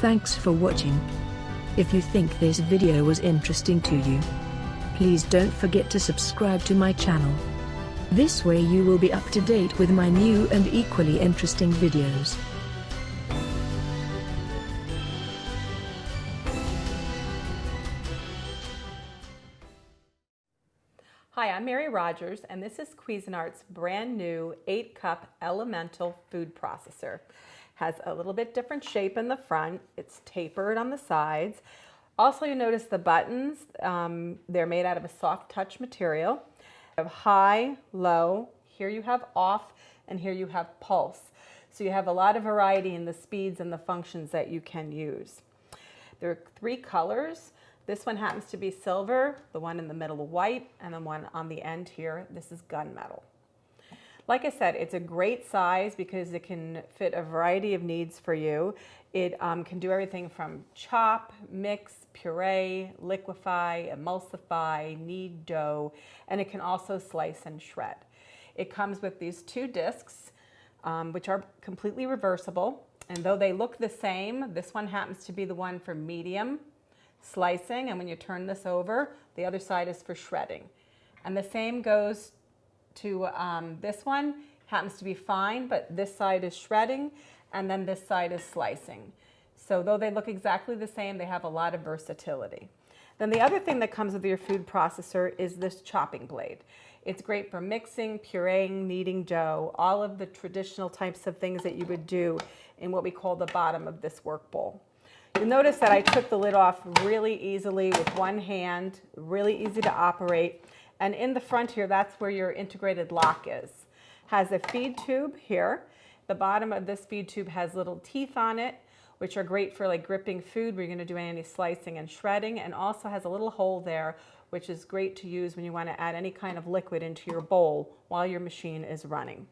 Thanks for watching. If you think this video was interesting to you, please don't forget to subscribe to my channel. This way you will be up to date with my new and equally interesting videos. Hi, I'm Mary Rogers, and this is Cuisinart's brand new 8-cup elemental food processor. Has a little bit different shape in the front. It's tapered on the sides. Also, you notice the buttons, they're made out of a soft touch material. You have high, low, here you have off, and here you have pulse. So you have a lot of variety in the speeds and the functions that you can use. There are 3 colors. This one happens to be silver, the one in the middle white, and the one on the end here, this is gunmetal. Like I said, it's a great size because it can fit a variety of needs for you. It can do everything from chop, mix, puree, liquefy, emulsify, knead dough, and it can also slice and shred. It comes with these 2 discs, which are completely reversible. And though they look the same, this one happens to be the one for medium slicing, and when you turn this over, the other side is for shredding. And the same goes to this one, happens to be fine, but this side is shredding, and then this side is slicing. So though they look exactly the same, they have a lot of versatility. Then the other thing that comes with your food processor is this chopping blade. It's great for mixing, pureeing, kneading dough, all of the traditional types of things that you would do in what we call the bottom of this work bowl. You'll notice that I took the lid off really easily with one hand, really easy to operate. And in the front here, that's where your integrated lock is. Has a feed tube here. The bottom of this feed tube has little teeth on it, which are great for like gripping food where you're going to do any slicing and shredding, and also has a little hole there, which is great to use when you want to add any kind of liquid into your bowl while your machine is running.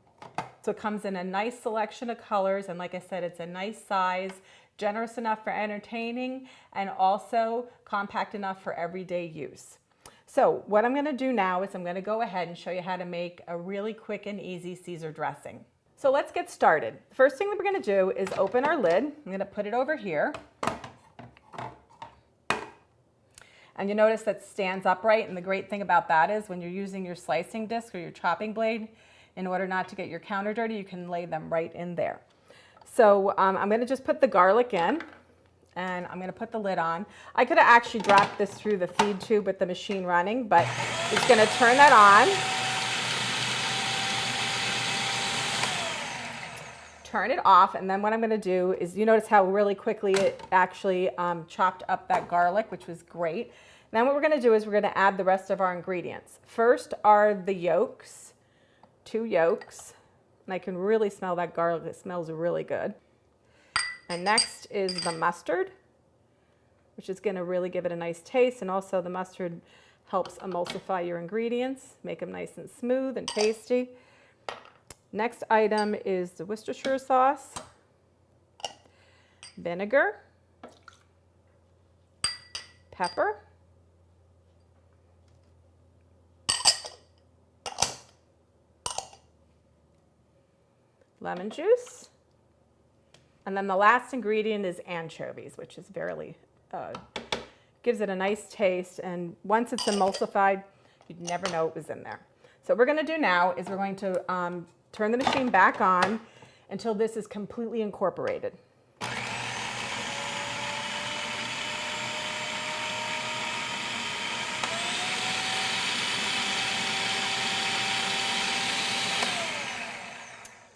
So it comes in a nice selection of colors, and like I said, it's a nice size, generous enough for entertaining, and also compact enough for everyday use. So what I'm going to do now is I'm going to go ahead and show you how to make a really quick and easy Caesar dressing. So let's get started. The first thing that we're going to do is open our lid. I'm going to put it over here. And you notice that it stands upright, and the great thing about that is when you're using your slicing disc or your chopping blade, in order not to get your counter dirty, you can lay them right in there. So I'm going to just put the garlic in, and I'm going to put the lid on. I could have actually dropped this through the feed tube with the machine running, but it's going to turn that on. Turn it off, and then what I'm going to do is, you notice how really quickly it actually chopped up that garlic, which was great. Then what we're going to do is we're going to add the rest of our ingredients. First are the yolks, 2 yolks. And I can really smell that garlic. It smells really good. And next is the mustard, which is going to really give it a nice taste. And also the mustard helps emulsify your ingredients, make them nice and smooth and tasty. Next item is the Worcestershire sauce, vinegar, pepper, lemon juice, and then the last ingredient is anchovies, which is gives it a nice taste, and once it's emulsified, you'd never know it was in there. So what we're going to do now is we're going to turn the machine back on until this is completely incorporated.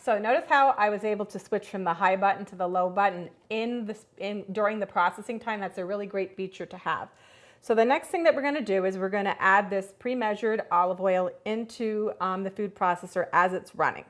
So notice how I was able to switch from the high button to the low button during the processing time. That's a really great feature to have. So the next thing that we're going to do is we're going to add this pre-measured olive oil into the food processor as it's running.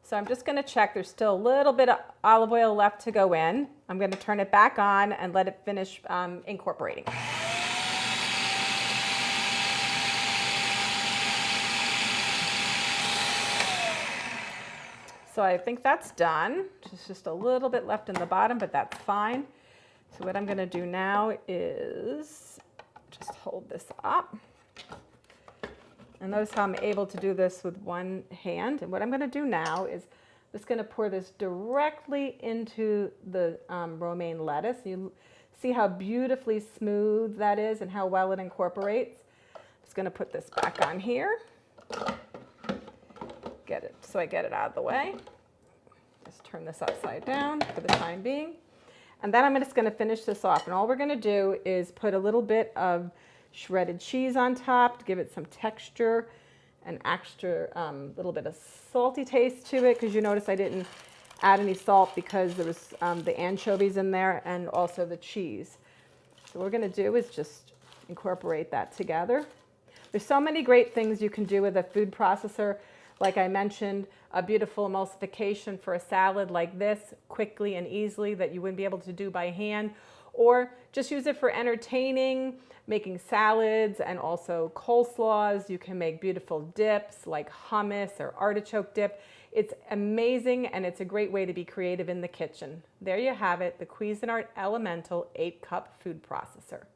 So I'm just going to check. There's still a little bit of olive oil left to go in. I'm going to turn it back on and let it finish incorporating. So I think that's done. There's just a little bit left in the bottom, but that's fine. So what I'm going to do now is just hold this up. And notice how I'm able to do this with one hand. And what I'm going to do now is I'm just going to pour this directly into the romaine lettuce. You see how beautifully smooth that is and how well it incorporates. I'm just going to put this back on here. Get it so I get it out of the way. Just turn this upside down for the time being. And then I'm just going to finish this off. And all we're going to do is put a little bit of shredded cheese on top to give it some texture and extra little bit of salty taste to it, because you notice I didn't add any salt because there was the anchovies in there and also the cheese. So what we're going to do is just incorporate that together. There's so many great things you can do with a food processor. Like I mentioned, a beautiful emulsification for a salad like this, quickly and easily, that you wouldn't be able to do by hand. Or just use it for entertaining, making salads and also coleslaws. You can make beautiful dips like hummus or artichoke dip. It's amazing, and it's a great way to be creative in the kitchen. There you have it, the Cuisinart Elemental 8-cup food processor.